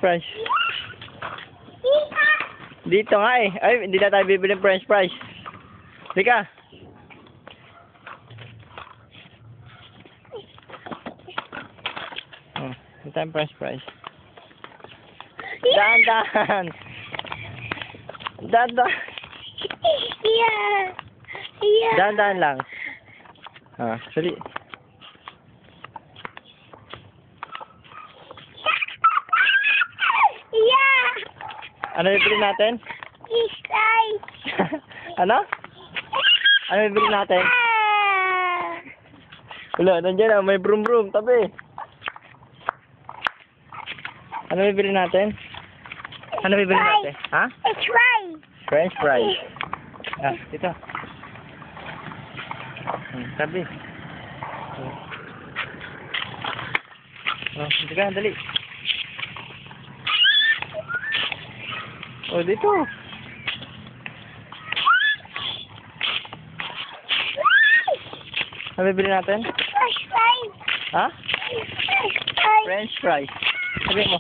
fries. Dito nga eh. Ay, hindi na tayo bibili ng french fries. Lika. Oh, hindi tayo french fries. Dahan-dahan. Dahan-dahan. Yeah. Yeah. Dahan-dahan lang. Ah, sali. Yeah. Ano bibili natin? Isay. Ano? Ano bibili natin? Wala, nandiyan na. May broom-broom. Tabi. Ano bibili natin? Ano bibili natin? Ha? It's right. French fries. Ah, dito. Tabi. Oh, dito ka, dali. Oh, dito. Ano bibili natin? French fries. Ha? French fries. French fries. Sabi mo.